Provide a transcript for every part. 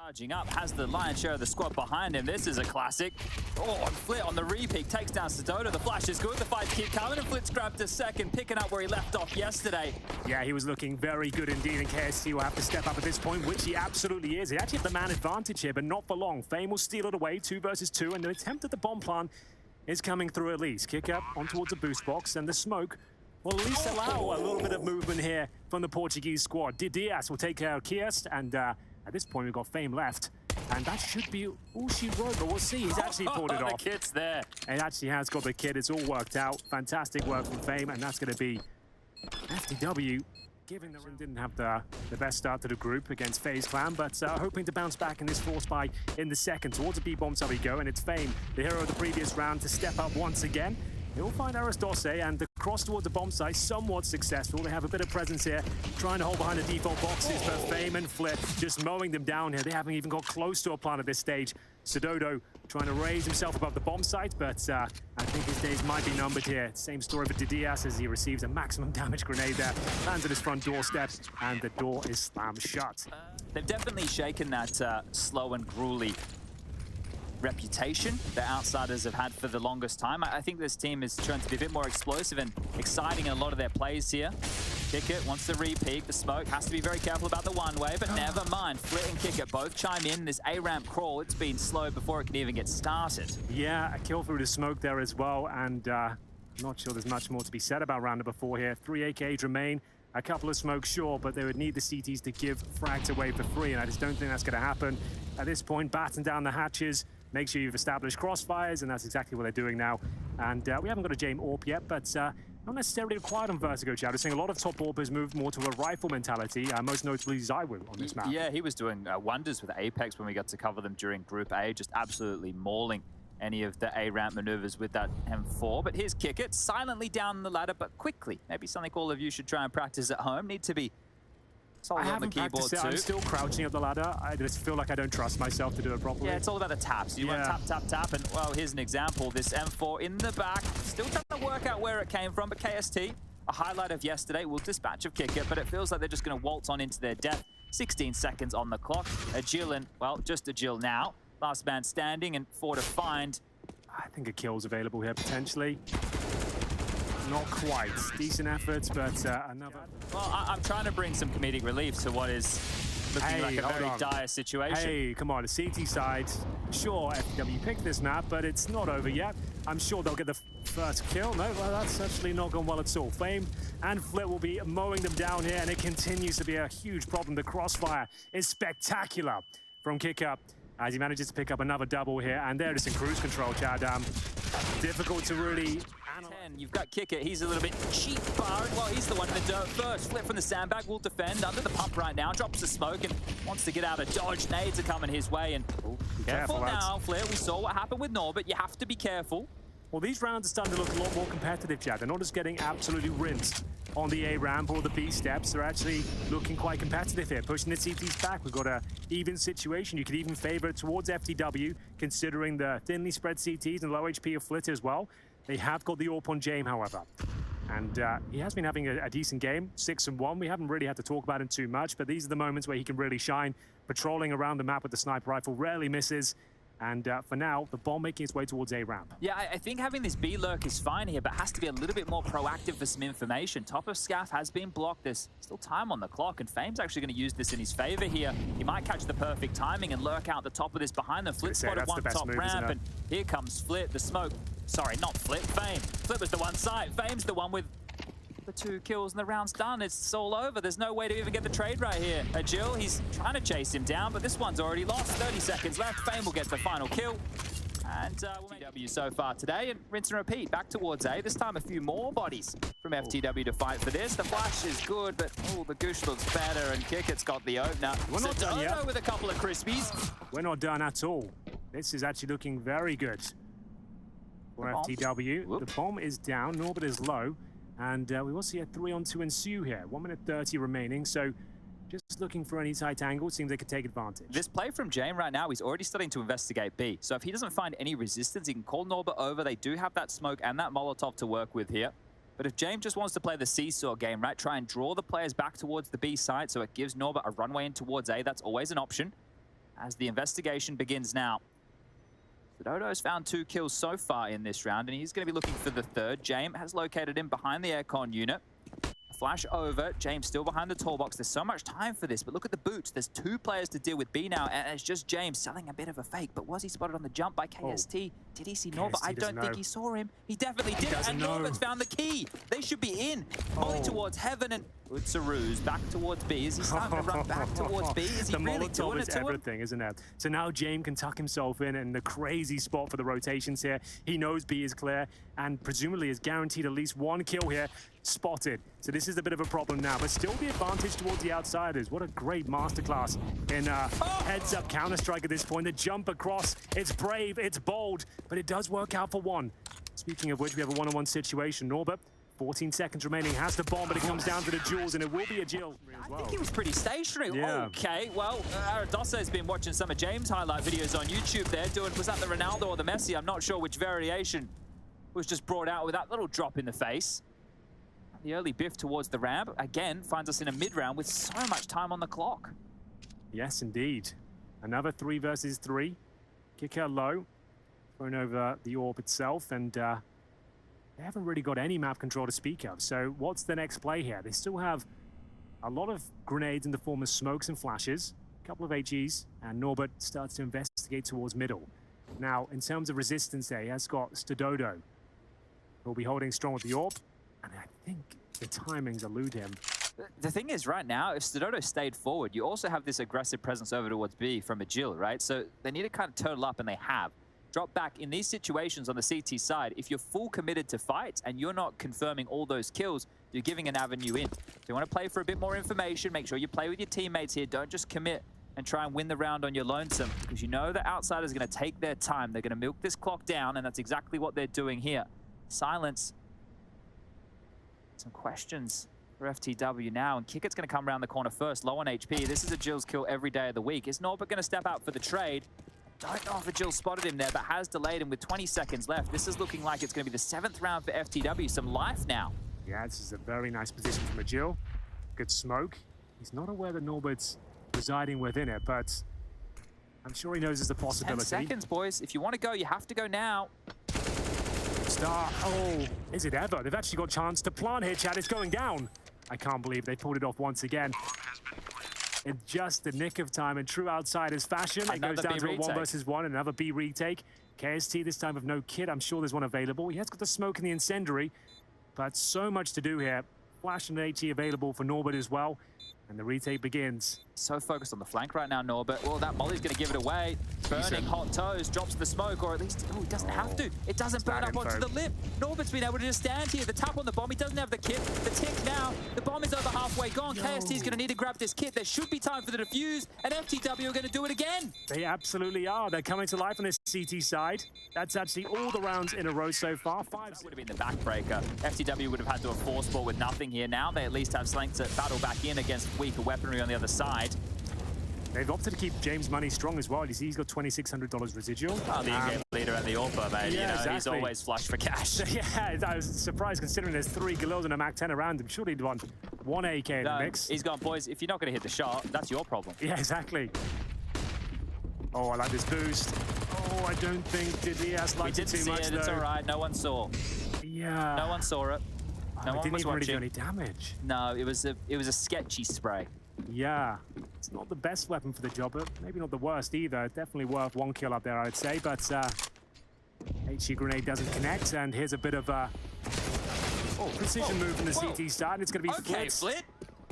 Charging up, has the lion's share of the squad behind him. This is a classic. Oh, and Flit on the repeat takes down Sedona. The flash is good. The fights keep coming, and Flit's grabbed a second, picking up where he left off yesterday. Yeah, he was looking very good indeed, and KST will have to step up at this point, which he absolutely is. He actually have the man advantage here, but not for long. Fame will steal it away, 2 versus 2, and the attempt at the bomb plant is coming through at least. Kick up on towards the boost box, and the smoke will at least allow a little bit of movement here from the Portuguese squad. twistzz will take care of Kiest, and at this point we've got Fame left. And that should be all she wrote, but we'll see. He's actually pulled it off. The kit's there. It actually has got the kit. It's all worked out. Fantastic work from Fame, and that's going to be FTW. Given that didn't have the best start to the group against FaZe Clan, but hoping to bounce back in this force buy in the second. Towards the B-bomb we go, and it's Fame, the hero of the previous round, to step up once again. He'll find Astralis, and the cross towards the bomb site somewhat successful. They have a bit of presence here, trying to hold behind the default boxes, but Fame and Flit just mowing them down here. They haven't even got close to a plant at this stage. Sedodo trying to raise himself above the bomb site, but I think his days might be numbered here. Same story for twistzz as he receives a maximum damage grenade there, lands at his front doorstep, and the door is slammed shut. They've definitely shaken that slow and gruely reputation that outsiders have had for the longest time. I think this team is trying to be a bit more explosive and exciting in a lot of their plays here. Kickit wants to re-peek. The smoke has to be very careful about the one-way, but never mind. Flit and Kickit both chime in. This A-ramp crawl, it's been slow before it can even get started. Yeah, a kill through the smoke there as well, and I'm not sure there's much more to be said about round number 4 here. 3 AKs remain. A couple of smokes, sure, but they would need the CTs to give frags away for free, and I just don't think that's going to happen. At this point, batten down the hatches, make sure you've established crossfires, and that's exactly what they're doing now. And we haven't got a Jame AWP yet, but not necessarily required on Vertigo, Chad. We're seeing a lot of top AWPers move more to a rifle mentality, most notably zywoo on this map. Yeah, he was doing wonders with Apex when we got to cover them during Group A, just absolutely mauling any of the A-ramp maneuvers with that M4. But here's Kickit, silently down the ladder, but quickly. Maybe something all of you should try and practice at home. Need to be solid on the keyboard too. I'm still crouching up the ladder. I just feel like I don't trust myself to do it properly. Yeah, it's all about the taps. You want tap, tap, tap, and well, here's an example. This M4 in the back. Still trying to work out where it came from, but KST, a highlight of yesterday, will dispatch of Kickit, but it feels like they're just going to waltz on into their death. 16 seconds on the clock. Agil and, well, just Agil now. Last man standing and 4 to find. I think a kill's available here, potentially. Not quite. Decent efforts, but another... Well, I'm trying to bring some comedic relief to what is looking like a very dire situation. Hey, come on, the CT side. Sure, FTW picked this map, but it's not over yet. I'm sure they'll get the first kill. No, well, that's actually not gone well at all. Fame and Flit will be mowing them down here, and it continues to be a huge problem. The crossfire is spectacular from Kick Up as he manages to pick up another double here, and they're just in cruise control, Chad. Difficult to really... 10, you've got Kickit, he's a little bit cheap, but well, he's the one in the dirt first. Flit from the sandbag, will defend under the pump right now, drops the smoke and wants to get out of dodge. Nades are coming his way, and careful now, Flit. We saw what happened with Norbert. You have to be careful. Well, these rounds are starting to look a lot more competitive, Chad. They're not just getting absolutely rinsed on the A-ramp or the B steps. They're actually looking quite competitive here, pushing the CTs back. We've got an even situation. You could even favor it towards FTW, considering the thinly spread CTs and low HP of Flit as well. They have got the AWP on Jame, however. And he has been having a decent game, 6-1. We haven't really had to talk about him too much, but these are the moments where he can really shine. Patrolling around the map with the sniper rifle, rarely misses. And for now, the bomb making its way towards A-ramp. Yeah, I think having this B lurk is fine here, but has to be a little bit more proactive for some information. Top of Scaff has been blocked. There's still time on the clock, and Fame's actually going to use this in his favor here. He might catch the perfect timing and lurk out the top of this behind them. Flit spotted one top ramp, and here comes Flit. The smoke. Sorry, not Flit. Fame. Flit was the one side. Fame's the one with the 2 kills, and the round's done. It's all over. There's no way to even get the trade right here. Agil, he's trying to chase him down, but this one's already lost. 30 seconds left. Fame will get the final kill. And FTW so far today, and rinse and repeat. Back towards A. This time a few more bodies from FTW to fight for this. The flash is good, but the Goosh looks better, and Kickit's got the opener. We're not done yet. With a couple of crispies. We're not done at all. This is actually looking very good for FTW. The bomb is down. Norbert is low. And we will see a 3-on-2 ensue here. 1 minute 30 remaining, so just looking for any tight angle. Seems they could take advantage. This play from Jame right now, he's already starting to investigate B. So if he doesn't find any resistance, he can call Norbert over. They do have that smoke and that Molotov to work with here. But if Jame just wants to play the seesaw game, right, try and draw the players back towards the B side so it gives Norbert a runway in towards A, that's always an option. as the investigation begins now. Dodo's found 2 kills so far in this round, and he's going to be looking for the third. James has located him behind the aircon unit. Flash over. James still behind the tall box. There's so much time for this, but look at the boots. There's 2 players to deal with B now, and it's just James selling a bit of a fake. But was he spotted on the jump by KST? Did he see Norbert? I don't think he saw him. He definitely did, and Norbert's found the key. They should be in. Only towards heaven, and twistzz back towards B. Is he starting to run back towards B? Is he really doing it to everything, him? isn't it? So now James can tuck himself in the crazy spot for the rotations here. He knows B is clear, and presumably is guaranteed at least 1 kill here. Spotted. So this is a bit of a problem now, but still the advantage towards the outsiders. What a great masterclass in heads-up Counter-Strike at this point. The jump across, it's brave, it's bold, but it does work out for 1. Speaking of which, we have a 1-on-1 situation. Norbert, 14 seconds remaining, has the bomb, but it comes down to the duels, and it will be a Jill as well. I think he was pretty stationary. Yeah. Okay, well, Astralis has been watching some of James' highlight videos on YouTube there, was that the Ronaldo or the Messi? I'm not sure which variation was just brought out with that little drop in the face. The early biff towards the ramp, again, finds us in a mid-round with so much time on the clock. Yes, indeed. Another 3 versus 3. Kicker low, thrown over the orb itself, and they haven't really got any map control to speak of. So what's the next play here? They still have a lot of grenades in the form of smokes and flashes, a couple of HEs, and Norbert starts to investigate towards middle. Now, in terms of resistance there, he has got twistzz, who'll be holding strong with the orb. And I think the timings elude him. The thing is, right now, if twistzz stayed forward, you also have this aggressive presence over towards B from a Jill, right? So they need to kind of turtle up, and they have. Drop back in these situations on the CT side. If you're full committed to fight and you're not confirming all those kills, you're giving an avenue in. So you want to play for a bit more information. Make sure you play with your teammates here. Don't just commit and try and win the round on your lonesome, because you know the outsiders are going to take their time. They're going to milk this clock down, and that's exactly what they're doing here. Silence. Some questions for FTW now, and Kicker's going to come around the corner first, low on HP. This is a Jill's kill every day of the week. Is Norbert going to step out for the trade? Don't know if a Jill spotted him there, but has delayed him with 20 seconds left. This is looking like it's going to be the 7th round for FTW. Some life now. Yeah, this is a very nice position from a Jill. Good smoke. He's not aware that Norbert's residing within it, but I'm sure he knows there's a possibility. 10 seconds, boys. If you want to go, you have to go now. Star. Oh, is it ever? They've actually got a chance to plant here, Chad. It's going down. I can't believe they pulled it off once again. In just the nick of time, in true outsiders fashion, it goes down to a 1 versus 1, another B retake. KST this time with no kit. I'm sure there's one available. He has got the smoke and the incendiary, but so much to do here. Flash and HE available for Norbert as well. And the retake begins. So focused on the flank right now, Norbert. Well, that molly's going to give it away. Burning hot toes, drops the smoke, or at least, oh, he doesn't have to. It doesn't burn up onto the lip. Norbert's been able to just stand here. The tap on the bomb, he doesn't have the kit. The tick now, the bomb is over halfway gone. KST's going to need to grab this kit. There should be time for the defuse, and FTW are going to do it again. They absolutely are. They're coming to life on this CT side. That's actually all the rounds in a row so far. 5. That would have been the backbreaker. FTW would have had to have forced ball with nothing here. Now they at least have Slank to battle back in against weaker weaponry on the other side. They've opted to keep James' money strong as well. You see, he's got $2,600 residual. Oh, the in-game leader at the AWPA, mate. Yeah, you know, exactly. He's always flush for cash. Yeah, I was surprised considering there's 3 Galils and a Mac 10 around him. Surely he'd want 1 AK in the mix. He's gone, boys, if you're not going to hit the shot, that's your problem. Yeah, exactly. Oh, I like this boost. Oh, I don't think Didias liked it too much, though. It's all right. No one saw. Yeah. No one saw it. No one was watching. Didn't even really do any damage. No, it was a sketchy spray. Yeah, it's not the best weapon for the job, but maybe not the worst either. Definitely worth 1 kill up there, I would say. But HE grenade doesn't tonnect, and here's a bit of a precision move from the CT side, and it's going to be Flit.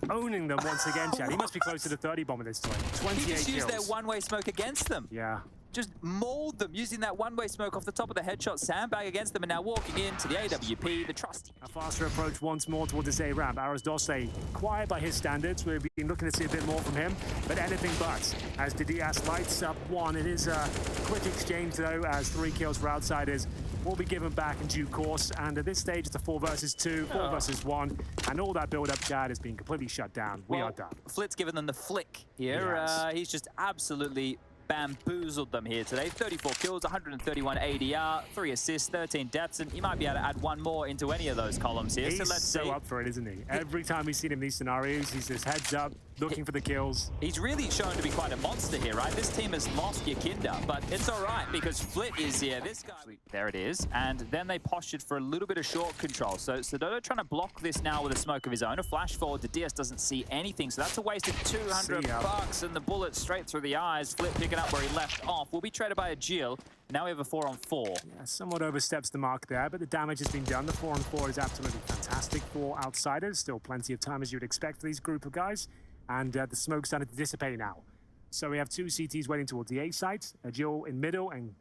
Owning them once again, Chad. He must be close to the 30 bomb at this time. 28 He just used kills. their one-way smoke against them. Yeah. Just mauled them using that one-way smoke off the top of the headshot, sandbag against them, and now walking into the AWP, the trusty. A faster approach once more towards this A ramp. Astralis quiet by his standards. We've been looking to see a bit more from him, but anything but. As Didias lights up 1, it is a quick exchange though, as 3 kills for outsiders will be given back in due course. And at this stage, it's a 4 versus 2, 4 versus 1, and all that build-up, Chad, has been completely shut down. We are done. Flit's given them the flick here. Yes. He's just absolutely bamboozled them here today. 34 kills, 131 ADR, 3 assists, 13 deaths, and he might be able to add 1 more into any of those columns here. He's so let's so see. Up for it, isn't he? Every time we've seen him in these scenarios, he's just heads up, looking for the kills. He's really shown to be quite a monster here, right? This team has lost Yakinda, but it's all right because Flit is here. This guy, there it is. And then they postured for a little bit of short control. So Dodo trying to block this now with a smoke of his own. A flash forward to DS doesn't see anything. So that's a wasted 200 bucks and the bullet straight through the eyes. Flit picking up where he left off. Will be traded by a Jill. Now we have a 4-on-4. Yeah, somewhat oversteps the mark there, but the damage has been done. The 4-on-4 is absolutely fantastic for outsiders. Still plenty of time as you'd expect for these group of guys. And the smoke's starting to dissipate now. So we have two CTs waiting towards the A site, a Jill in middle, and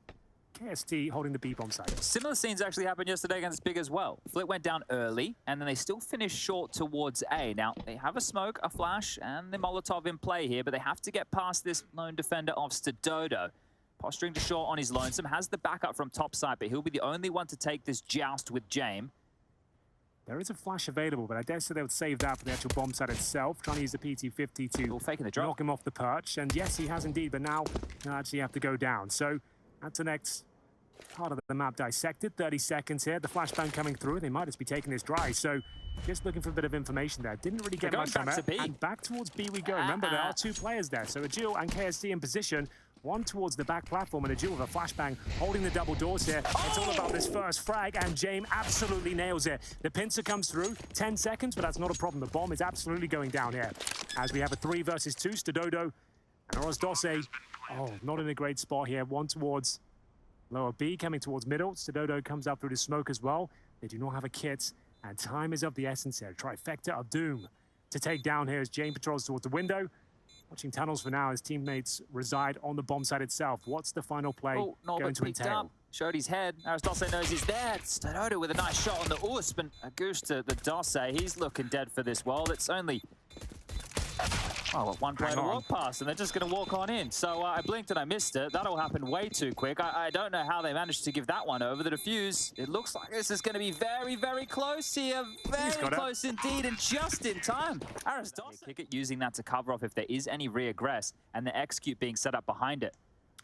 KST holding the B-bomb side. Similar scenes actually happened yesterday against Big as well. Flit went down early, and then they still finished short towards A. Now, they have a smoke, a flash, and the Molotov in play here, but they have to get past this lone defender of Dodo. Posturing to short on his lonesome, has the backup from top side, but he'll be the only one to take this joust with Jame. There is a flash available, but I dare say they would save that for the actual bomb site itself, trying to use the PT-50 to faking the drop. Knock him off the perch. And yes, he has indeed, but now he'll actually have to go down. So that's the next part of the map dissected. 30 seconds here. The flashbang coming through. They might just be taking this dry. So just looking for a bit of information there. Didn't really get much from it. And back towards B we go. Remember, there are two players there. So a Jill and KST in position. One towards the back platform and a Jill with a flashbang holding the double doors here. It's all about this first frag, and Jame absolutely nails it. The pincer comes through, 10 seconds, but that's not a problem. The bomb is absolutely going down here. As we have a 3 versus 2, Dodo and Dosse. Oh, not in a great spot here. One towards lower B, coming towards middle. Dodo comes up through the smoke as well. They do not have a kit, and time is of the essence here. Trifecta of doom to take down here as Jame patrols towards the window. Watching tunnels for now, his teammates reside on the bomb site itself. What's the final play going to entail? Showed his head. Dosse knows he's there. Dodo with a nice shot on the USP, and a goose to the Dosse. He's looking dead for this world. It's only one player to walk past, and they're just going to walk on in. So I blinked and I missed it. That all happened way too quick. I don't know how they managed to give that one over. The defuse, it looks like this is going to be very, very close here. Very close indeed, and just in time. Dosse kick it, using that to cover off if there is any re-aggress, and the execute being set up behind it.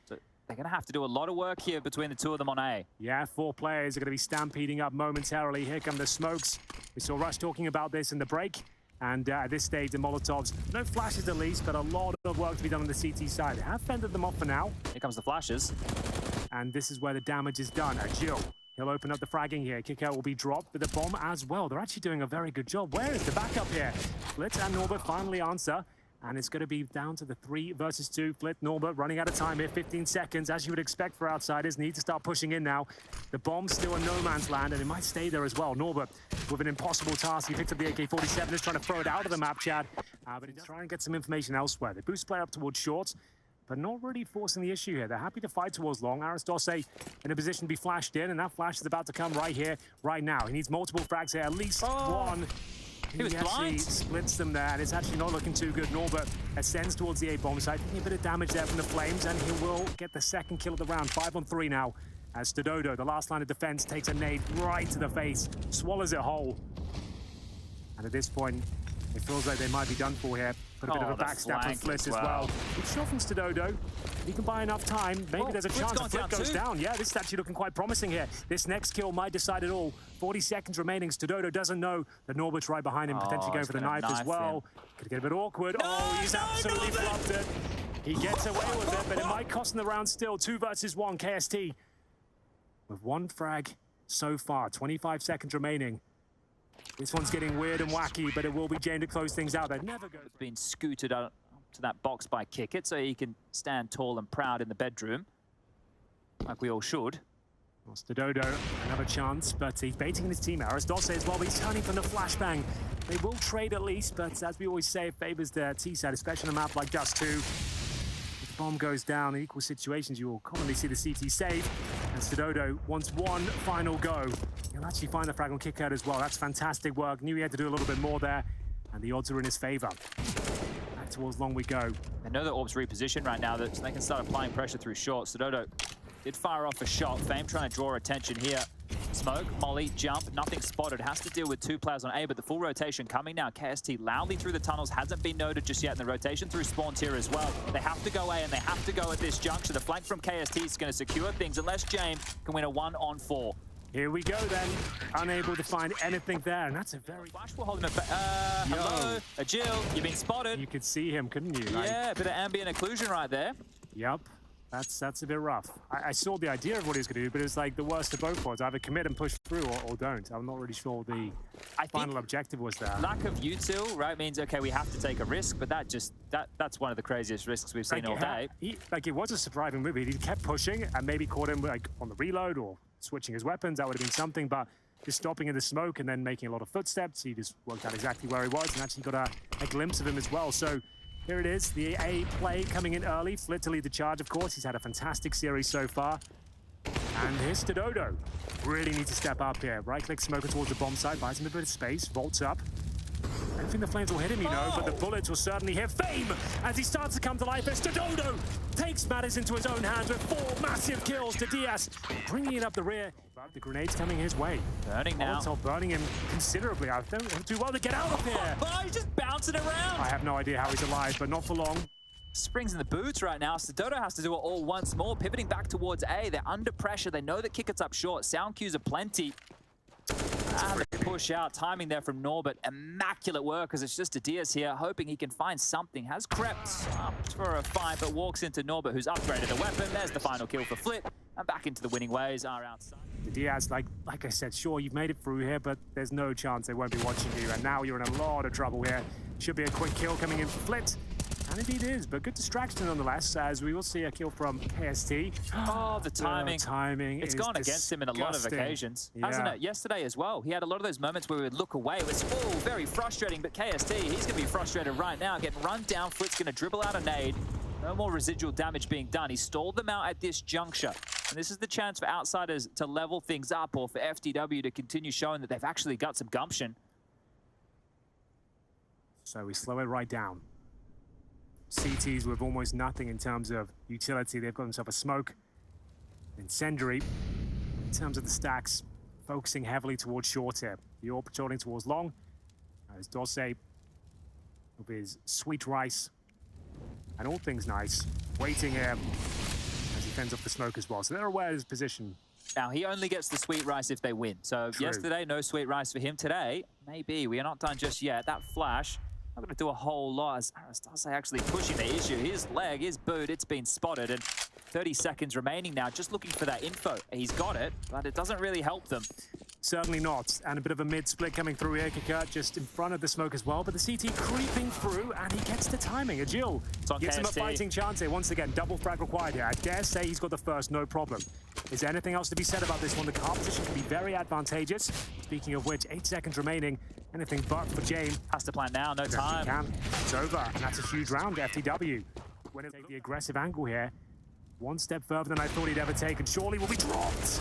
So they're going to have to do a lot of work here between the two of them on A. Yeah, 4 players are going to be stampeding up momentarily. Here come the smokes. We saw Rush talking about this in the break. And at this stage, the Molotovs, no flashes at least, but a lot of work to be done on the CT side. They have fended them off for now. Here comes the flashes. And this is where the damage is done. Jill, he'll open up the fragging here. Kick out will be dropped with the bomb as well. They're actually doing a very good job. Where is the backup here? Flit and Norbert finally answer. And it's going to be down to the 3 versus 2. Flit, Norbert running out of time here. 15 seconds, as you would expect for outsiders. Need to start pushing in now. The bomb's still in no man's land, and it might stay there as well. Norbert with an impossible task. He picks up the AK-47, just trying to throw it out of the map, Chad. But he's trying to get some information elsewhere. They boost player up towards short, but not really forcing the issue here. They're happy to fight towards long. Dosse in a position to be flashed in, and that flash is about to come right here, right now. He needs multiple frags here, at least one. He was blind. Splits them there, and it's actually not looking too good. Norbert ascends towards the A-bomb site, taking a bit of damage there from the flames, and he will get the second kill of the round. 5-on-3 now, as Dodo, the last line of defense, takes a nade right to the face, swallows it whole. And at this point, it feels like they might be done for here. Put a bit of a backstab from Flit as well. Good shot from Dodo. He can buy enough time. Maybe there's a chance the Flit goes down. Yeah, this is actually looking quite promising here. This next kill might decide it all. 40 seconds remaining. Dodo doesn't know that Norbert's right behind him, potentially going for the knife as well. Could get a bit awkward. He's absolutely flubbed it. He gets away with it, but it might cost him the round still. 2 versus 1, KST. With 1 frag so far, 25 seconds remaining. This one's getting weird and wacky, but it will be Jane to close things out. They've never been scooted up to that box by Kick-It, so he can stand tall and proud in the bedroom, like we all should. Well, Dodo, another chance, but he's baiting his team. Dosse as well, but he's turning from the flashbang. They will trade at least, but as we always say, it favors the T-side, especially on a map like Dust 2. If the bomb goes down in equal situations, you will commonly see the CT save. And Dodo wants one final go. He'll actually find the frag on kick out as well. That's fantastic work. Knew he had to do a little bit more there, and the odds are in his favor. Back towards long we go. I know that Orb's repositioned right now, so they can start applying pressure through short. Dodo did fire off a shot. Fame trying to draw attention here. Smoke, molly, jump, nothing spotted. Has to deal with 2 players on A, but the full rotation coming now. KST loudly through the tunnels, hasn't been noted just yet, and the rotation through spawns here as well. They have to go A, and they have to go at this juncture. The flank from KST is going to secure things unless James can win a 1-on-4. Here we go then. Unable to find anything there, and that's a very... Flash will hold him at hello, Agil, you've been spotted. You could see him, couldn't you? Yeah, a bit of ambient occlusion right there. Yep. That's a bit rough. I saw the idea of what he was going to do, but it's like the worst of both worlds. Either commit and push through or don't. I'm not really sure the final objective was there. Lack of util, right, means, okay, we have to take a risk, but that's one of the craziest risks we've seen all day. It was a surprising move. He kept pushing and maybe caught him like on the reload or switching his weapons. That would have been something, but just stopping in the smoke and then making a lot of footsteps. He just worked out exactly where he was and actually got a glimpse of him as well. So here it is, the A play coming in early. Flit to lead the charge, of course. He's had a fantastic series so far. And here's Dodo. Really need to step up here. Right-click Smoker towards the bomb site, buys him a bit of space, vaults up. I don't think the flames will hit him, you know, but the bullets will certainly hit Fame as he starts to come to life as Dodo takes matters into his own hands with 4 massive kills to twistzz, bringing it up the rear. But the grenades coming his way. Burning now. Also burning him considerably. I don't do well to get out of here. Oh, he's just bouncing around. I have no idea how he's alive, but not for long. Springs in the boots right now, so Dodo has to do it all once more, pivoting back towards A. They're under pressure. They know that Kicker's up short. Sound cues are plenty. And the push out, timing there from Norbert. Immaculate work, because it's just a twistzz here, hoping he can find something. Has crept up for a fight, but walks into Norbert, who's upgraded the weapon. There's the final kill for Flit. And back into the winning ways are outside. The twistzz, like I said, sure, you've made it through here, but there's no chance they won't be watching you. And now you're in a lot of trouble here. Should be a quick kill coming in for Flit. And indeed it is, but good distraction nonetheless, as we will see a kill from KST. Oh, the timing. The timing It's gone against him in a lot of occasions, hasn't it? Yesterday as well, he had a lot of those moments where we would look away. It was very frustrating, but KST, he's going to be frustrated right now, getting run down. Flit's going to dribble out a nade. No more residual damage being done. He stalled them out at this juncture. And this is the chance for Outsiders to level things up, or for FTW to continue showing that they've actually got some gumption. So we slow it right down. CTs with almost nothing in terms of utility. They've got themselves a smoke. Incendiary. In terms of the stacks, focusing heavily towards short here. The AWP patrolling towards long. As twistzz with his sweet rice and all things nice. Waiting here as he fends off the smoke as well. So they're aware of his position. Now, he only gets the sweet rice if they win. So yesterday, no sweet rice for him. Today, maybe. We are not done just yet. That flash, not going to do a whole lot as twistzz actually pushing the issue. His leg, his boot, it's been spotted. And 30 seconds remaining now, just looking for that info. He's got it, but it doesn't really help them. Certainly not. And a bit of a mid-split coming through here. Kicker just in front of the smoke as well. But the CT creeping through, and he gets the timing. Agil gives him a fighting chance here. Once again, double frag required here. I dare say he's got the first, no problem. Is there anything else to be said about this one? The car position can be very advantageous. Speaking of which, 8 seconds remaining. Anything but for James. Has to plant now, no time. It's over, and that's a huge round, FTW. When it take the aggressive angle here, one step further than I thought he'd ever take, and surely will be dropped.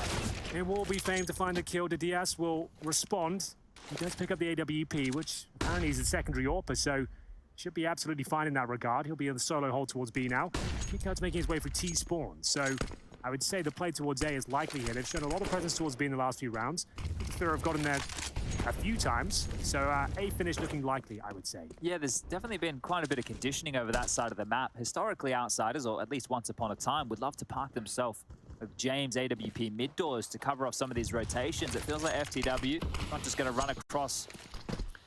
It will be Fame to find the kill. The twistzz will respond. He does pick up the AWP, which apparently is a secondary AWPer, so should be absolutely fine in that regard. He'll be in the solo hold towards B now. Kickout's making his way through T spawn, so I would say the play towards A is likely here. They've shown a lot of presence towards B in the last few rounds. Furia have gotten there a few times, so A finish looking likely, I would say. Yeah, there's definitely been quite a bit of conditioning over that side of the map. Historically, Outsiders, or at least once upon a time, would love to park themselves with James AWP mid doors to cover off some of these rotations. It feels like FTW not just going to run across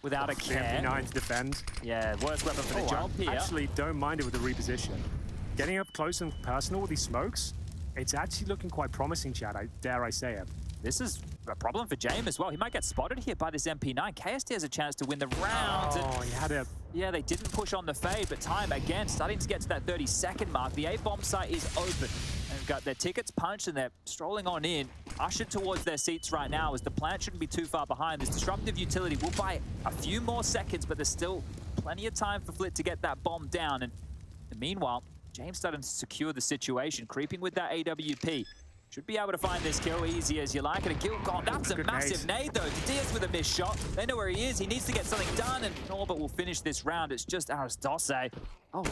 without a care. MP9 to defend. Yeah, worst weapon for the job here. I actually don't mind it with the reposition. Getting up close and personal with these smokes, it's actually looking quite promising, Chad. Dare I say it. This is a problem for James as well. He might get spotted here by this MP9. KST has a chance to win the round. Oh, he had a... Yeah, they didn't push on the fade, but time again starting to get to that 30-second mark. The A-bomb site is open. They've got their tickets punched and they're strolling on in, ushered towards their seats right now as the plant shouldn't be too far behind. This disruptive utility will buy a few more seconds, but there's still plenty of time for Flit to get that bomb down. And meanwhile, James starting to secure the situation, creeping with that AWP. Should be able to find this kill easy as you like. And a kill gone. That's a massive nade, though. twistzz with a missed shot. They know where he is. He needs to get something done. And Norbert will finish this round. It's just twistzz. Oh,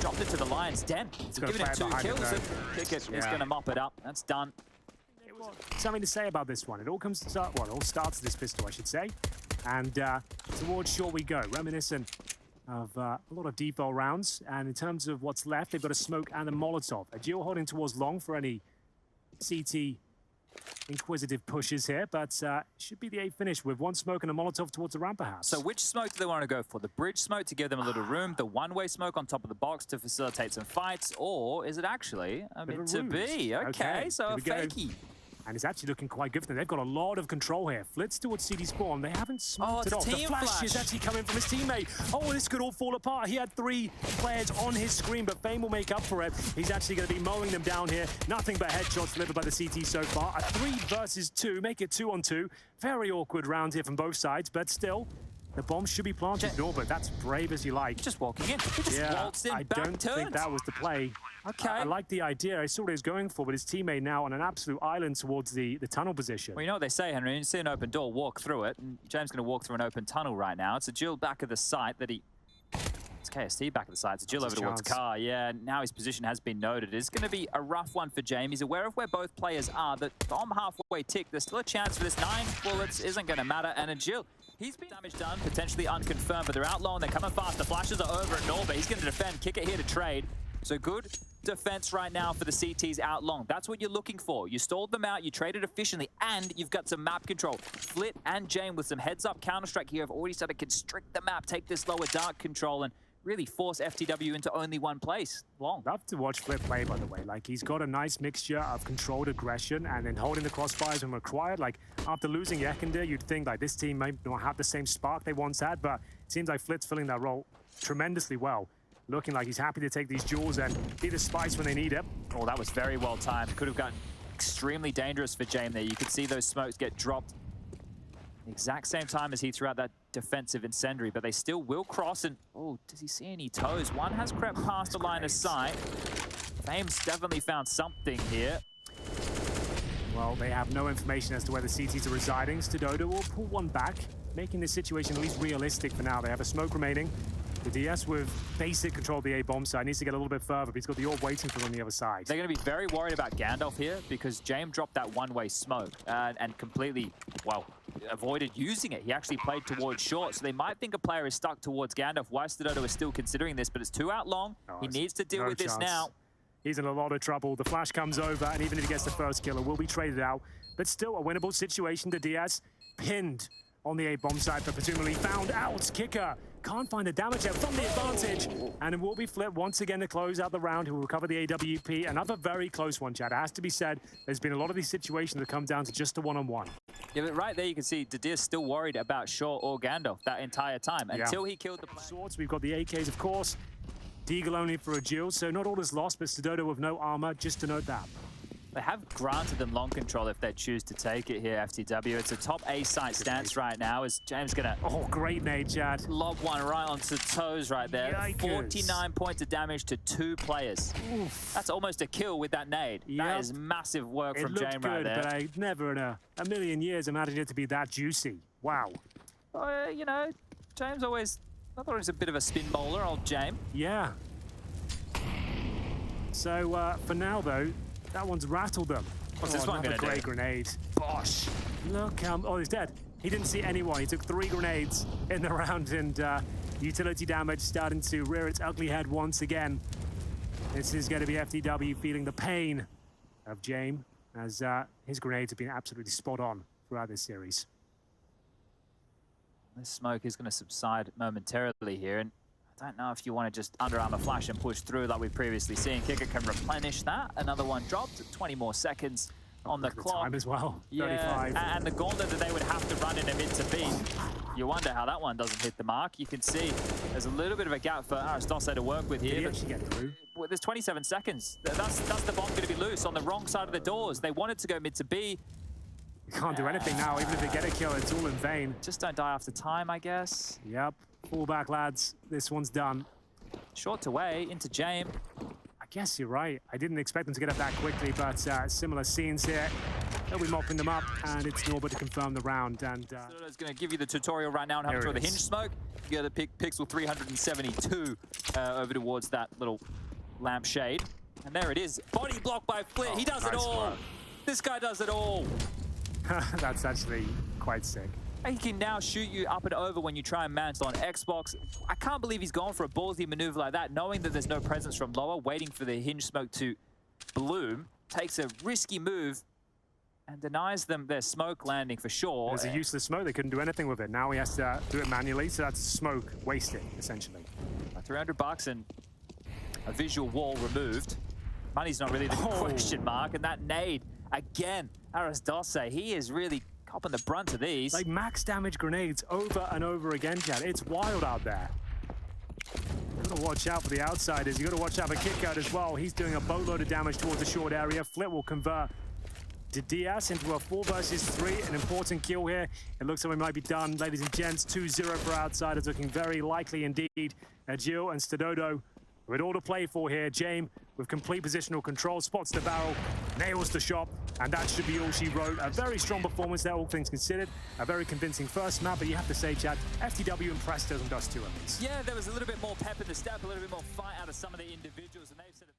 dropped it to the Lions' den. So giving him 2 kills. And Kicket is going to mop it up. That's done. Something to say about this one. It all comes to start. Well, it all starts this pistol, I should say. And towards short we go. Reminiscent of a lot of default rounds. And in terms of what's left, they've got a smoke and a Molotov. Agil holding towards long for any CT inquisitive pushes here, but should be the 8th finish with one smoke and a Molotov towards the ramp perhaps. So which smoke do they want to go for? The bridge smoke to give them a little room, the one-way smoke on top of the box to facilitate some fights, or is it actually meant to be? Okay, so a fakey. And it's actually looking quite good for them. They've got a lot of control here. Flitz towards CD spawn. They haven't smoked it off. The flash is actually coming from his teammate. Oh, this could all fall apart. He had 3 players on his screen, but Fame will make up for it. He's actually going to be mowing them down here. Nothing but headshots delivered by the CT so far. A 3 versus 2. Make it 2-on-2. Very awkward round here from both sides, but still, the bomb should be planted. No, but that's brave as you like. Just walking in. He just waltzed in, I don't think that was the play. Okay. I like the idea. I saw what he was going for, but his teammate now on an absolute island towards the tunnel position. Well, you know what they say, Henry. You see an open door, walk through it. And James going to walk through an open tunnel right now. It's a Jill back of the site that he... It's KST back of the site. It's a Jill over towards Car. Yeah, now his position has been noted. It's going to be a rough one for James. He's aware of where both players are. The bomb halfway tick. There's still a chance for this. 9 bullets isn't going to matter. And a Jill... He's been damage done, potentially unconfirmed, but they're out low and they're coming fast. The flashes are over at Norba. He's going to defend, kick it here to trade. So good defense right now for the CTs out long. That's what you're looking for. You stalled them out, you traded efficiently, and you've got some map control. Flit and Jane with some heads-up Counter-Strike here have already started to constrict the map, take this lower dark control, and really force FTW into only one place. Long. Love to watch Flit play, by the way. Like, he's got a nice mixture of controlled aggression and then holding the crossfires when required. Like, after losing Yekender, you'd think like this team might not have the same spark they once had, but it seems like Flit's filling that role tremendously well. Looking like he's happy to take these jewels and be the spice when they need it. Oh, that was very well timed. Could have gotten extremely dangerous for James there. You could see those smokes get dropped the exact same time as he threw out that defensive incendiary, but they still will cross. And oh, does he see any toes? One has crept past the line of sight. Fame's definitely found something here. Well, they have no information as to where the CTs are residing. Stododo will pull one back, making this situation at least realistic for now. They have a smoke remaining. The DS with basic control of the A bomb side needs to get a little bit further, but he's got the orb waiting for him on the other side. They're going to be very worried about Gandalf here because James dropped that one-way smoke and completely, well, avoided using it. He actually played towards short, so they might think a player is stuck towards Gandalf. Why Stododo is still considering this, but it's 2 out long. He needs to deal with this now. He's in a lot of trouble. The flash comes over, and even if he gets the first kill, it will be traded out. But still a winnable situation. The Diaz pinned on the A bomb side, but presumably found out. Kicker can't find the damage there from the advantage, and it will be Flip once again to close out the round. He will recover the AWP. Another very close one, Chad. It has to be said, there's been a lot of these situations that come down to just a one-on-one. Yeah, but right there you can see Dadir's still worried about Shaw or Gandalf that entire time until he killed the player. Swords, we've got the AKs, of course. Deagle only for a Jill, so not all is lost, but Stododo with no armor, just to note that. They have granted them long control if they choose to take it here, FTW. It's a top A site stance right now as James gonna... Oh, great nade, Chad. Lob one right onto toes right there. Yikers. 49 points of damage to 2 players. Oof. That's almost a kill with that nade. Yep. That is massive work from James right there. But I never in a million years imagined it to be that juicy. Wow. You know, James always... I thought he was a bit of a spin bowler, old James. Yeah. So, for now, though, that one's rattled them. What's this one gonna do? Great grenade. Bosh. Look, oh, he's dead. He didn't see anyone. He took 3 grenades in the round, and utility damage starting to rear its ugly head once again. This is going to be FTW feeling the pain of James, as his grenades have been absolutely spot on throughout this series. This smoke is going to subside momentarily here, and I don't know if you want to just Under Armour flash and push through like we've previously seen. Kicker can replenish that. Another one dropped. 20 more seconds on the clock. Time as well. Yeah, 35. and the gauntlet that they would have to run in a mid to B. You wonder how that one doesn't hit the mark. You can see there's a little bit of a gap for Astralis to work with here. Did he actually get through? Well, there's 27 seconds. That's the bomb going to be loose on the wrong side of the doors. They wanted to go mid to B. You can't do anything now. Even if they get a kill, it's all in vain. Just don't die after time, I guess. Yep. Fall back, lads. This one's done. Short away into James. I guess you're right. I didn't expect them to get up that quickly, but similar scenes here. They'll be mopping them up, and it's Norba to confirm the round. And it's going to give you the tutorial right now on how to throw the hinge smoke. You got to pick Pixel 372 over towards that little lampshade. And there it is. Body block by Flit. He does it all. This guy does it all. That's actually quite sick. He can now shoot you up and over when you try and mantle on Xbox. I can't believe he's gone for a ballsy maneuver like that, knowing that there's no presence from lower, waiting for the hinge smoke to bloom. Takes a risky move, and denies them their smoke landing for sure. It was a useless smoke. They couldn't do anything with it. Now he has to do it manually, so that's smoke wasted, essentially. $300 and a visual wall removed. Money's not really the question mark, and that nade, again, Astralis, he is really copping the brunt of these. Like max damage grenades over and over again, Chad. It's wild out there. You gotta watch out for the outsiders. You gotta watch out for Kick Out as well. He's doing a boatload of damage towards the short area. Flip will convert to Diaz into a 4 versus 3. An important kill here. It looks like we might be done, ladies and gents. 2-0 for outsiders, looking very likely indeed. Jill and Stadodo with all to play for here. James with complete positional control, spots the barrel, nails the shot, and that should be all she wrote. A very strong performance there, all things considered. A very convincing first map, but you have to say, Chad, FTW impressed us and us too, at least. Yeah, there was a little bit more pep in the step, a little bit more fight out of some of the individuals, and they've said